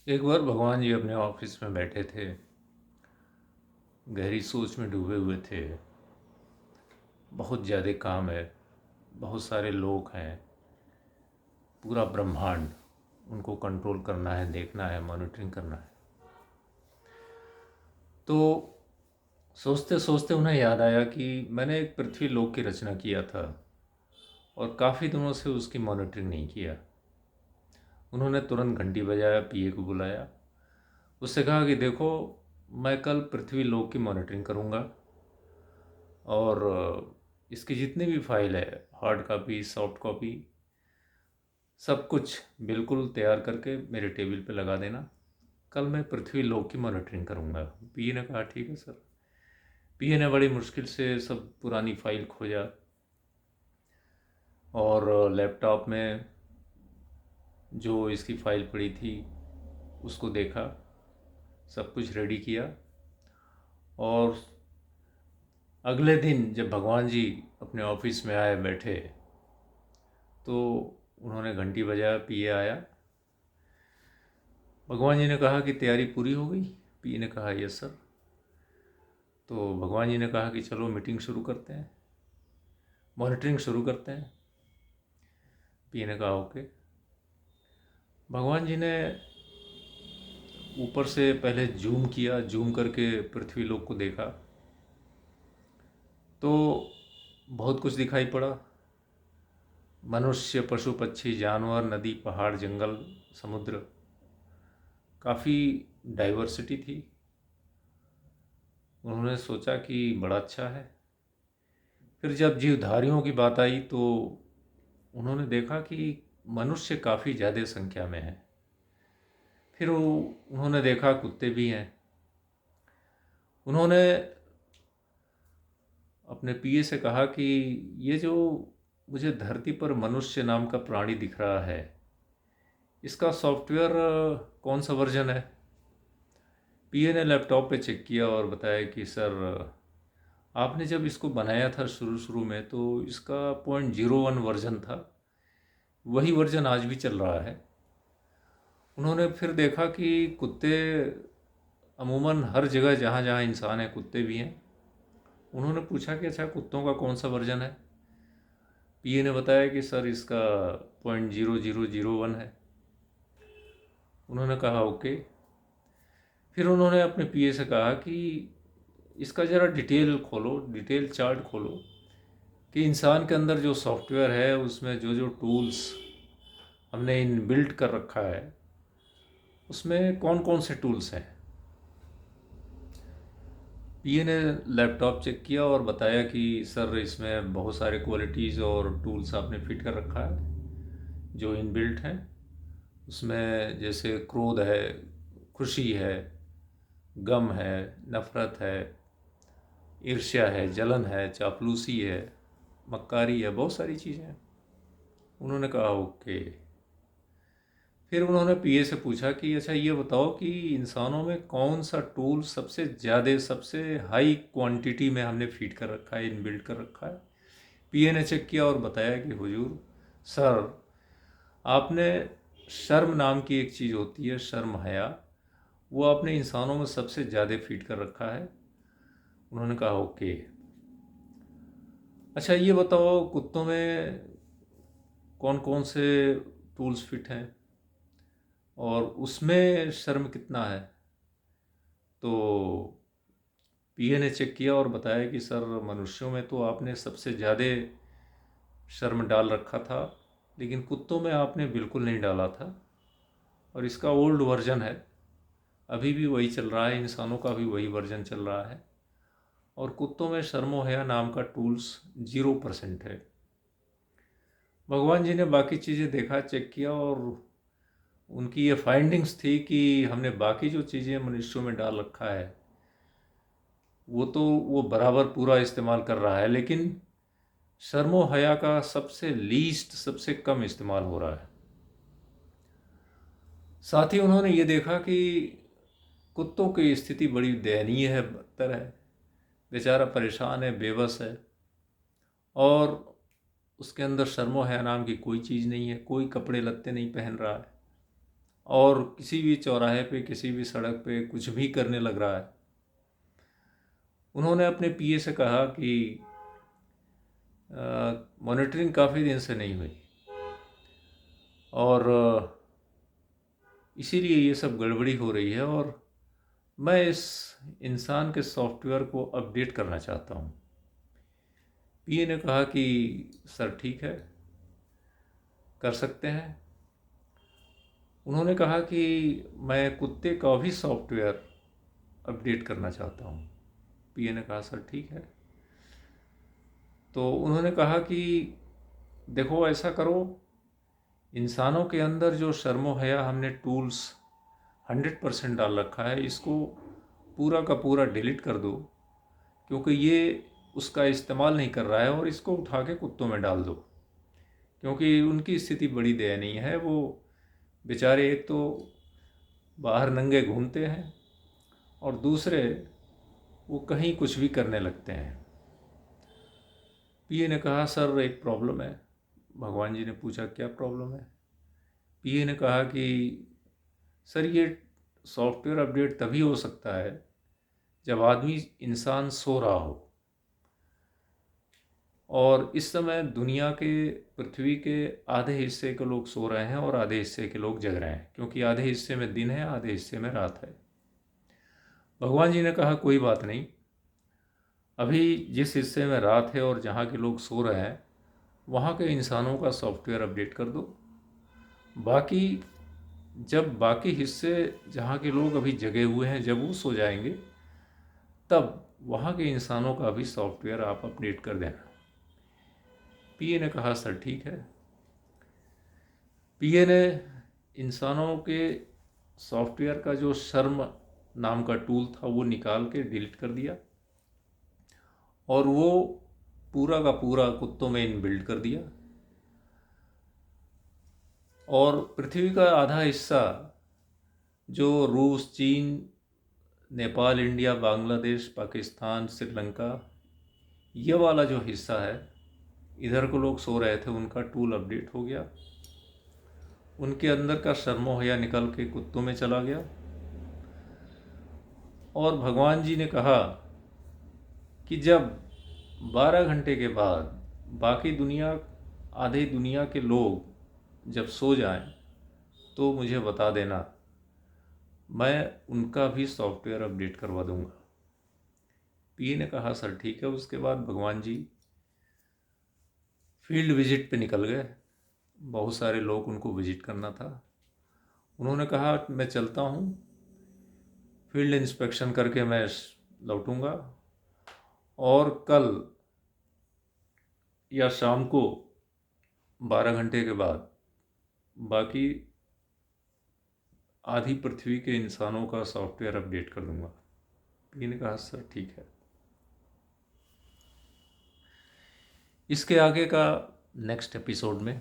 एक बार भगवान जी अपने ऑफिस में बैठे थे, गहरी सोच में डूबे हुए थे। बहुत ज़्यादा काम है, बहुत सारे लोग हैं, पूरा ब्रह्मांड उनको कंट्रोल करना है, देखना है, मॉनिटरिंग करना है। तो सोचते सोचते उन्हें याद आया कि मैंने एक पृथ्वी लोक की रचना किया था और काफ़ी दिनों से उसकी मॉनिटरिंग नहीं किया। उन्होंने तुरंत घंटी बजाया, पीए को बुलाया, उससे कहा कि देखो, मैं कल पृथ्वी लोक की मॉनिटरिंग करूँगा और इसकी जितनी भी फाइल है, हार्ड कॉपी, सॉफ्ट कॉपी, सब कुछ बिल्कुल तैयार करके मेरे टेबल पे लगा देना। कल मैं पृथ्वी लोक की मॉनिटरिंग करूँगा। पीए ने कहा ठीक है सर। पीए ने बड़ी मुश्किल से सब पुरानी फाइल खोजा और लैपटॉप में जो इसकी फाइल पड़ी थी उसको देखा, सब कुछ रेडी किया। और अगले दिन जब भगवान जी अपने ऑफिस में आए, बैठे, तो उन्होंने घंटी बजाया, पीए आया। भगवान जी ने कहा कि तैयारी पूरी हो गई। पीए ने कहा यस सर। तो भगवान जी ने कहा कि चलो मीटिंग शुरू करते हैं, मॉनिटरिंग शुरू करते हैं। पीए ने कहा ओके। भगवान जी ने ऊपर से पहले जूम किया, जूम करके पृथ्वी लोक को देखा तो बहुत कुछ दिखाई पड़ा। मनुष्य, पशु पक्षी, जानवर, नदी, पहाड़, जंगल, समुद्र, काफ़ी डाइवर्सिटी थी। उन्होंने सोचा कि बड़ा अच्छा है। फिर जब जीवधारियों की बात आई तो उन्होंने देखा कि मनुष्य काफ़ी ज़्यादा संख्या में है। फिर उन्होंने देखा कुत्ते भी हैं। उन्होंने अपने पीए से कहा कि ये जो मुझे धरती पर मनुष्य नाम का प्राणी दिख रहा है, इसका सॉफ्टवेयर कौन सा वर्जन है। पीए ने लैपटॉप पे चेक किया और बताया कि सर, आपने जब इसको बनाया था शुरू शुरू में तो इसका 0.01 वर्जन था, वही वर्जन आज भी चल रहा है। उन्होंने फिर देखा कि कुत्ते अमूमन हर जगह जहाँ जहाँ इंसान है कुत्ते भी हैं। उन्होंने पूछा कि अच्छा, कुत्तों का कौन सा वर्जन है। पीए ने बताया कि सर, इसका 0.0001 है। उन्होंने कहा ओके। फिर उन्होंने अपने पीए से कहा कि इसका ज़रा डिटेल खोलो, डिटेल चार्ट खोलो कि इंसान के अंदर जो सॉफ्टवेयर है उसमें जो जो टूल्स हमने इन बिल्ट कर रखा है उसमें कौन कौन से टूल्स हैं। पीए ने लैपटॉप चेक किया और बताया कि सर, इसमें बहुत सारे क्वालिटीज़ और टूल्स आपने फिट कर रखा है जो इन बिल्ट हैं। उसमें जैसे क्रोध है, खुशी है, गम है, नफ़रत है, ईर्ष्या है, जलन है, चापलूसी है, मक्कारी है, बहुत सारी चीज़ें हैं। उन्होंने कहा ओके। फिर उन्होंने पीए से पूछा कि अच्छा, ये बताओ कि इंसानों में कौन सा टूल सबसे ज़्यादा, सबसे हाई क्वांटिटी में हमने फीड कर रखा है, इनबिल्ट कर रखा है। पीए ने चेक किया और बताया कि हुजूर, सर, आपने शर्म नाम की एक चीज़ होती है, शर्म, हया, वो आपने इंसानों में सबसे ज़्यादा फीड कर रखा है। उन्होंने कहा ओके। अच्छा, ये बताओ कुत्तों में कौन कौन से टूल्स फिट हैं और उसमें शर्म कितना है। तो पीए ने चेक किया और बताया कि सर, मनुष्यों में तो आपने सबसे ज़्यादा शर्म डाल रखा था, लेकिन कुत्तों में आपने बिल्कुल नहीं डाला था और इसका ओल्ड वर्जन है, अभी भी वही चल रहा है, इंसानों का भी वही वर्जन चल रहा है। और कुत्तों में शर्म व हया नाम का टूल्स 0% है। भगवान जी ने बाकी चीज़ें देखा, चेक किया और उनकी ये फाइंडिंग्स थी कि हमने बाकी जो चीज़ें मनुष्यों में डाल रखा है वो तो वो बराबर पूरा इस्तेमाल कर रहा है, लेकिन शर्मो हया का सबसे लीस्ट, सबसे कम इस्तेमाल हो रहा है। साथ ही उन्होंने ये देखा कि कुत्तों की स्थिति बड़ी दयनीय है, बदतर है, बेचारा परेशान है, बेबस है और उसके अंदर शर्मो हया नाम की कोई चीज़ नहीं है, कोई कपड़े लत्ते नहीं पहन रहा है और किसी भी चौराहे पे, किसी भी सड़क पे कुछ भी करने लग रहा है। उन्होंने अपने पीए से कहा कि मॉनिटरिंग काफ़ी दिन से नहीं हुई और इसीलिए ये सब गड़बड़ी हो रही है और मैं इस इंसान के सॉफ्टवेयर को अपडेट करना चाहता हूँ। पीए ने कहा कि सर ठीक है, कर सकते हैं। उन्होंने कहा कि मैं कुत्ते का भी सॉफ्टवेयर अपडेट करना चाहता हूँ। पीए ने कहा सर ठीक है। तो उन्होंने कहा कि देखो ऐसा करो, इंसानों के अंदर जो शर्मो हया हमने टूल्स 100% डाल रखा है, इसको पूरा का पूरा डिलीट कर दो, क्योंकि ये उसका इस्तेमाल नहीं कर रहा है, और इसको उठा के कुत्तों में डाल दो, क्योंकि उनकी स्थिति बड़ी दयनीय है। वो बेचारे एक तो बाहर नंगे घूमते हैं और दूसरे वो कहीं कुछ भी करने लगते हैं। पीए ने कहा सर एक प्रॉब्लम है। भगवान जी ने पूछा क्या प्रॉब्लम है। पीए ने कहा कि सर ये सॉफ्टवेयर अपडेट तभी हो सकता है जब आदमी इंसान सो रहा हो, और इस समय दुनिया के, पृथ्वी के आधे हिस्से के लोग सो रहे हैं और आधे हिस्से के लोग जग रहे हैं, क्योंकि आधे हिस्से में दिन है, आधे हिस्से में रात है। भगवान जी ने कहा कोई बात नहीं, अभी जिस हिस्से में रात है और जहाँ के लोग सो रहे हैं वहाँ के इंसानों का सॉफ्टवेयर अपडेट कर दो। बाकी जब बाकी हिस्से जहाँ के लोग अभी जगे हुए हैं जब वो सो जाएंगे, तब वहाँ के इंसानों का भी सॉफ्टवेयर आप अपडेट कर देना। पीए ने कहा सर ठीक है। पीए ने इंसानों के सॉफ्टवेयर का जो शर्म नाम का टूल था वो निकाल के डिलीट कर दिया, और वो पूरा का पूरा कुत्तों में इनबिल्ड कर दिया। और पृथ्वी का आधा हिस्सा जो रूस, चीन, नेपाल, इंडिया, बांग्लादेश, पाकिस्तान, श्रीलंका, ये वाला जो हिस्सा है, इधर को लोग सो रहे थे, उनका टूल अपडेट हो गया। उनके अंदर का शर्मो हया निकल के कुत्तों में चला गया। और भगवान जी ने कहा कि जब 12 घंटे के बाद बाकी दुनिया, आधी दुनिया के लोग जब सो जाएं, तो मुझे बता देना, मैं उनका भी सॉफ्टवेयर अपडेट करवा दूंगा। पीए ने कहा सर ठीक है। उसके बाद भगवान जी फील्ड विजिट पे निकल गए। बहुत सारे लोग उनको विजिट करना था। उन्होंने कहा मैं चलता हूँ, फील्ड इंस्पेक्शन करके मैं लौटूंगा, और कल या शाम को 12 घंटे के बाद बाकी आधी पृथ्वी के इंसानों का सॉफ्टवेयर अपडेट कर दूंगा। पी ने कहा सर ठीक है। इसके आगे का नेक्स्ट एपिसोड में